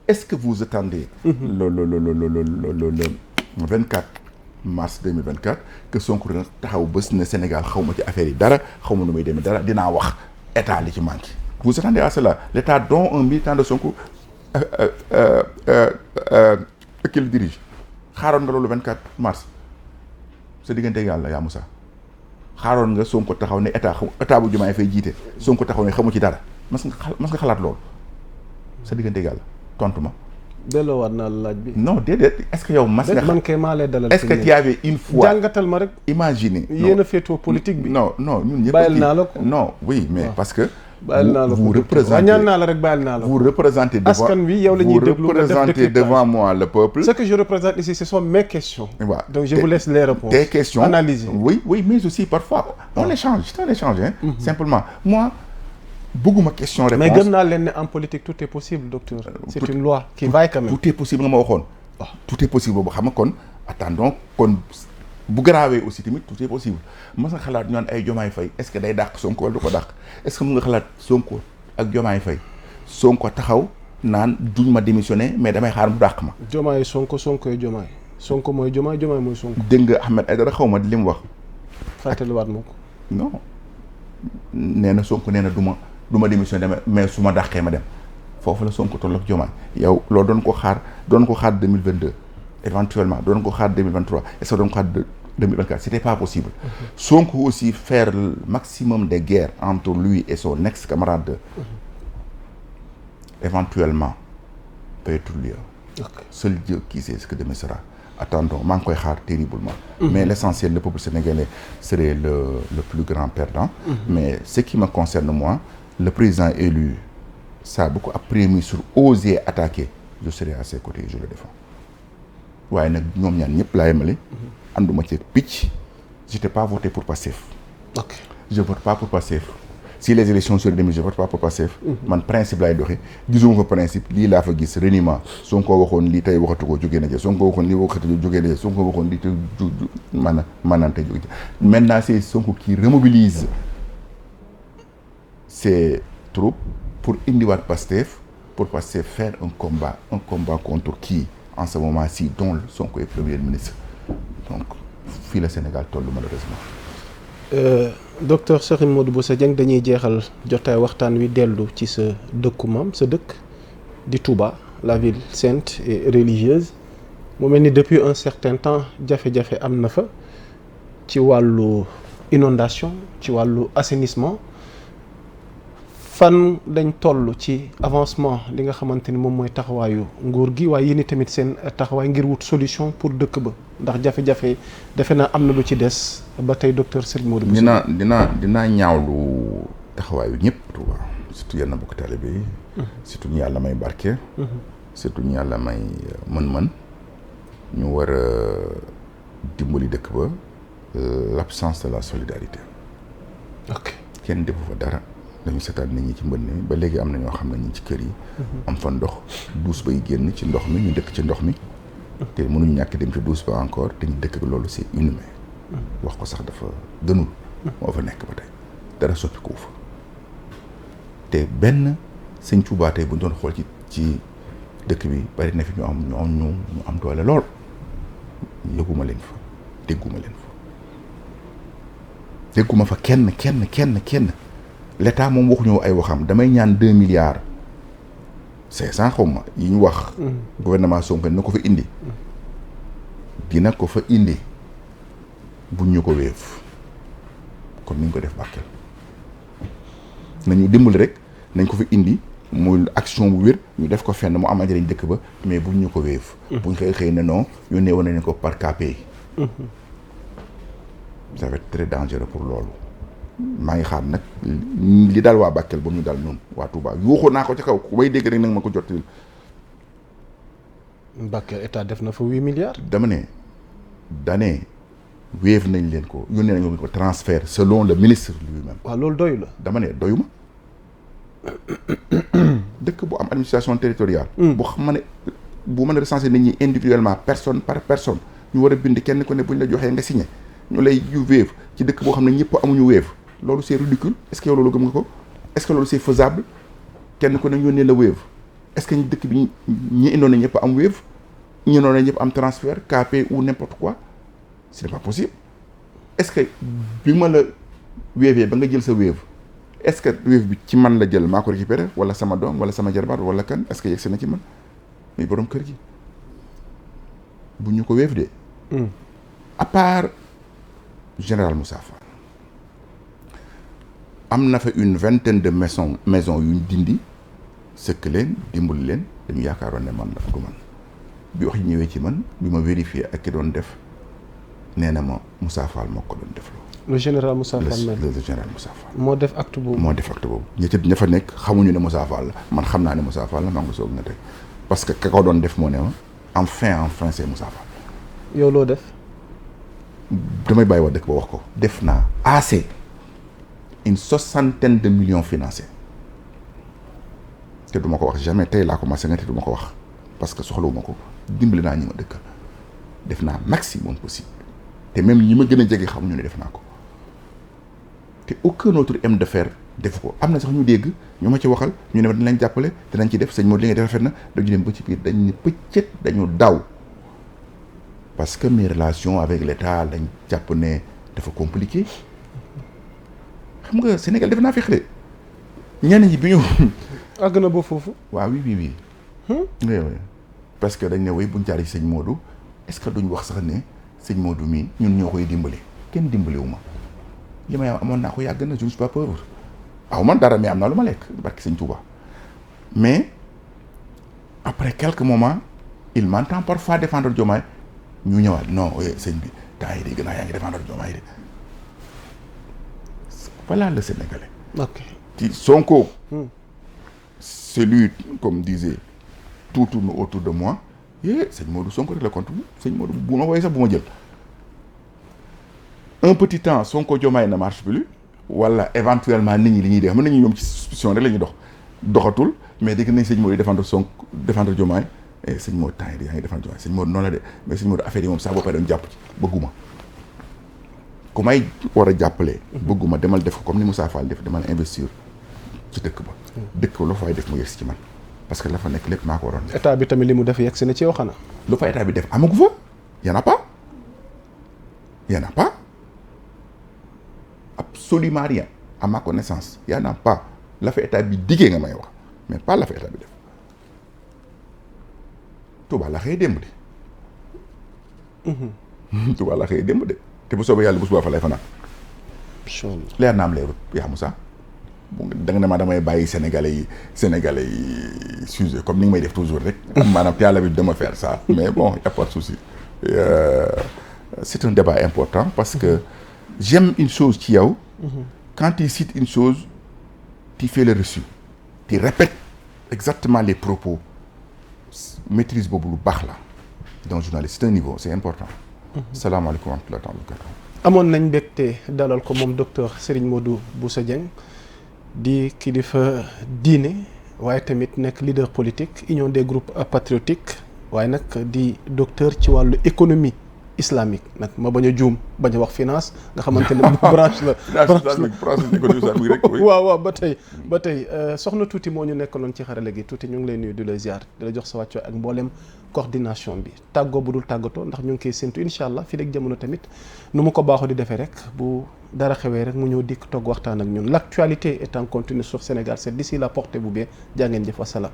est-ce que vous attendez. le 24 mars 2024 que Sonko dina taxaw bés ne Sénégal xaw ma ci affaire yi dara xaw ma nu muy demee dara dinaa wax état li ci manqué. Vous attendez à cela l'État dont un militant de Sonko qui le dirige xaaroon nga loolu 24 mars sa diggante yàlla yaa Moussa xaaroon nga Sonko taxaw ne état bu Diomaye fay jiite Sonko taxaw ne xamu ci dara mas nga xalaat loolu sa diggante yàlla tontu ma. delloowaat naa la laaj bi. non déedéet est-ce que yow mas nga. man kay maa lay dalal. est-ce que tu avais une fois jàngatal ma rek. imaginer yéen a féetoo politique bi. non ñun ñëpp. bàyyil naa la ko non oui mais parce que. vous représentez ñaan naa la rek bàyyil naa la vous représentez devant askan wi yow la ñuy déglu vous représentez devant moi le peuple. ce que je représente ici ce sont mes questions. Voilà. Donc je vous laisse les réponses. Tes questions analyser. Oui mais aussi parfois on échange c'est un échange simplement moi bëgguma question réponse. mais gëm naa leen ne en politique tout est possible docteur. C'est une loi qui vaille quand même. tout est possible nga ma waxoon. tout est possible boobu xam nga kon attendons kon bu garaawee aussi tamit tout est possible mas nga xalaat ñu naan ay Diomaye Faye est-ce que day dàq Sonko wala du ko dàq est-ce que mu nga xalaat Sonko ak Diomaye Faye Sonko taxaw naan duñ ma démissionner mais damay xaar mu dàq ma. Diomaye Sonko yi Diomaye Sonko mooy Diomaye mooy Sonko. dégg nga Ahmed Aïdara xaw ma li mu wax. fàttaliwaat ma ko. non nee na Sonko nee na du ma démissionner mais su ma dàqee ma dem foofu la Sonko toll ak Diomaye yow loolu doon ko xaar 2022 éventuellement doon ko xaar 2023 est-ce que doon ko xaar 2024 c'était pas possible. Sonko aussi faire le maximum de guerre entre lui et son ex-camarade éventuellement peut être lieu. Seul Dieu qui sait ce que demain sera. Attendons maa ngi koy xaar terriblement. Mais l'essentiel le peuple sénégalais serait le plus grand perdant. Mais ce qui me concerne moi le président élu ça a beaucoup appris sur oser attaquer je serai à ses côtés je le défends. waaye nag ñoom ñaan ñëpp laa yemale. ànduma ci picc. j'étais pas voté pour Pastef. ok je vote pas pour Pastef. si les élections se déroulent je vote pas pour Pastef. man principe laay doxee gisuma fa principe lii laa fa gis reniement Sonko waxoon lii tey waxatu ko jógee na ca Sonko waxoon lii waxatu jógee na ca Sonko waxoon lii tey maanaam tey jógee maintenant c'est Sonko qui remobilise ses troupes pour indiwaat Pastef pour Pastef faire un combat contre qui en ce moment-ci dont Sonko est premier ministre donc fii la Sénégal tollu malheureusement. Docteur Serigne Modou Bousso Dieng dañuy jeexal jotaay waxtaan wi dellu ci sa dëkku maam sa dëkk di Touba la ville sainte et religieuse mu mel ni depuis un certain temps jafe-jafe am na fa ci wàllu inondation ci wàllu assainissement fan dañ toll ci avancement li nga xamante ni moom mooy taxawaayu nguur gi waaye yéen tamit seen taxawaay ngir wut solution pour dëkk ba ndax jafe-jafe defe naa am na lu ci des ba tey docteur Serigne Modou Bousso. dinaa ñaawlu taxawaayu ñëpp Touba surtout yenn bokk taalibe yi surtout ñu yàlla may barke surtout ñu yàlla may mën-mën ñu war a dimbali dëkk ba l'absence de la solidarité. ok kenn defu fa dara dañu seetaan nit ñi ci mbënn mi ba léegi am na ñoo xam ne ñi ci kër yi am fa ndox duus bay génn ci ndox mi ñu dëkk ci ndox mi te mënuñu ñàkk dem ci duus ba encore te ñu dëkk loolu c'est inhumain wax ko sax dafa gënul moo fa nekk ba tey dara soppiku fa te benn Sëñ Tuubaa tey bu ñu doon xool ci dëkk bi bari na fi ñu am doole lool yëguma leen fa dégguma leen fa dégguma fa kenn l'état moom waxuñu ay waxam damay ñaan 2 milliards 500 xaw ma yi ñu wax gouvernement Sonko na ko fa indi dina ko fa indi buñ ñu ko wéef comme ni ñu ko def Bakel nañu dimbali rek nañ ko fa indi muy action bu wér ñu def ko fenn mu am njëriñ dëkk ba mais buñ ñu ko wéef buñ xëy ne non yónnee woon nañ ko par KPI ça va être très dangereux pour loolu maa ngi xaar nag li daal waa Bakel ba mu daal ñun waa Touba yuuxoo naa ko ci kaw ku may dégg rek nag ma ko jottali. Bakel état def na fa 8 milliards. dama ne wéef nañ leen ko yónnee nañ leen ko transfert selon le ministre lui-même. waaw loolu doyu la. dama ne doyuma dëkk bu am administration territoriale. bu mën a recenser nit ñi individuellement personne par personne ñu war a bind kenn ku ne buñ la joxee nga signé ñu lay yu wéef ci dëkk boo xam ne ñëpp amuñu wéef. loolu c'est ridicule est-ce que yow loolu gëm nga ko est-ce que loolu c'est faisable kenn ku ne yónnee la wéef est-ce que dëkk bi ñi indoon na ñëpp am wéef ñi indoon na ñëpp am transfert KP ou n'importe quoi ce n'est pas possible est-ce que bi ma la wéefee ba nga jël sa wéef est-ce que wéef bi ci man la jël maa ko récupéré wala sama doom wala sama jarbaat wala kan est-ce que yegsi na ci man muy borom kër gi bu ñu ko wéef de à part général Moussa Fall am na fa une vingtaine de maisons yuñ dindi sëkk leen dimbali leen dañu yaakaaroon ne man la du man bi wax ñëwee ci man bi ma vérifié ak ki doon def nee na ma Moussa Fall moo ko doon def loolu. le général Moussa Fall le général Moussa Fall. moo def acte boobu. ña fa nekk xamuñu ne Moussa Fall la man xam naa ne Moussa Fall la maa ngi soog na tey parce que ka ko doon def moo ne ma enfin c'est Moussa Fall. yow loo def. damay bàyyi wax dëkk ba wax ko. def naa assez. une 60aine de millions financés te duma ko wax jamais tey laa commencé nga te duma ko wax parce que soxlawuma ko dimbali naa ñi ma dëkk def naa maximum possible te même ñi ma gën a jege xamuñu ne def naa ko te aucun autre homme de fer def ko am na sax ñu dégg ñu ma ci waxal ñu ne ma dinañ jàppale dinañ ci def sëñ Modou li ngay def rafet na dañu dem ba ci biir dañ ne pëccët dañu daw parce que mes relations avec l'État lañ jàpp ne dafa compliqué xam nga Sénégal def naa fi xale ñenn ñi bi ñu. àgg na ba foofu. waaw oui. oui parce que dañ ne woy buñ jaar ci sëñ Modou est-ce que duñ wax sax ne sëñ Modou mii ñun ñoo koy dimbali kenn dimbaliwu ma li may amoon naa ko yàgg na je ne suis pas pauvre aw man dara mais am naa lu ma lekk barki sëñ Touba mais après quelques moments il m'entend parfois défendre Diomaye ñu ñëwaat non sëñ bi temps yi day gën a yaa ngi défendre Diomaye de. Voilà le Sénégalais. Ok. Sonko, celui, comme disait, tout tourne autour de moi. Sëñ Modou Sonko rek la compte sëñ Modou bu ma woowee sax bu ma jël. Un petit temps Sonko Diomaye ne marche plus. wala éventuellement nit ñi li ñuy def mën nañu ñoom ci suspicion rek la ñuy doxatul mais dégg nañ sëñ Modou défendre Diomaye et sëñ Modou temps yi yaa ngi défendre Diomaye sëñ Modou noonu la de mais sëñ Modou affaire yi moom sax boo paree doon jàpp ci bëgguma. ku may war a jàppale. bëgguma demal def ko comme ni Moussa Fall def demal investir ci dëkk ba. dëkk ba lu fay def mu yegsi ci man parce que la fa nekk lépp maa ko waroon def. état bi tamit li mu def yegsi na ci yow xanaa. lu fa état bi def amagu fa y en a pas absolument rien à ma connaissance y en a pas la fa état bi diggee nga may wax mais pas la fa état bi def Touba la xëy démb de. Touba la xëy démb de. te bu soobee yàlla bu subaa fa lay fanaan. incha allah leer na am leerut yaa Moussa da nga ne ma damay bàyyi sénégalais yi sujet comme ni nga may def toujours rek. maanaam yàlla bi dama faire ça mais bon y a pas de souci. C'est un débat important parce que j'aime une chose ci yow. Quand tu cites une chose tu fais le reçu. tu répètes exactement les propos maîtrise boobu lu baax la donc journaliste c'est un niveau c'est important. salaamaaleykum wa rahmatulah wa barakatuh. amoon nañ mbégte dalal ko moom docteur Serigne Modou Bousso Dieng di kilifa diine waaye tamit nekk leader politique union des groupes patriotiques waaye nag di docteur ci wàllu économie islamique nag ma bañ a juum bañ a wax finance nga xamante ne branche la waaw ba tey soxna Tuuti moo ñu nekkaloon ci xarale gi Tuuti ñu ngi lay nuyu di la ziar di la jox sa wàccoo ak mboolem coordination bi tàggoo bu dul tàggatoo ndax ñu ngi koy séntu incha allah fii rek jamono tamit nu mu ko baaxoo di defee rek bu dara xewee rek mu ñëw dikk toog waxtaan ak ñun l'actualité est en continu sur Sénégal 7 d'ici la portez-vous bien jaa ngeen jëf wasalaam.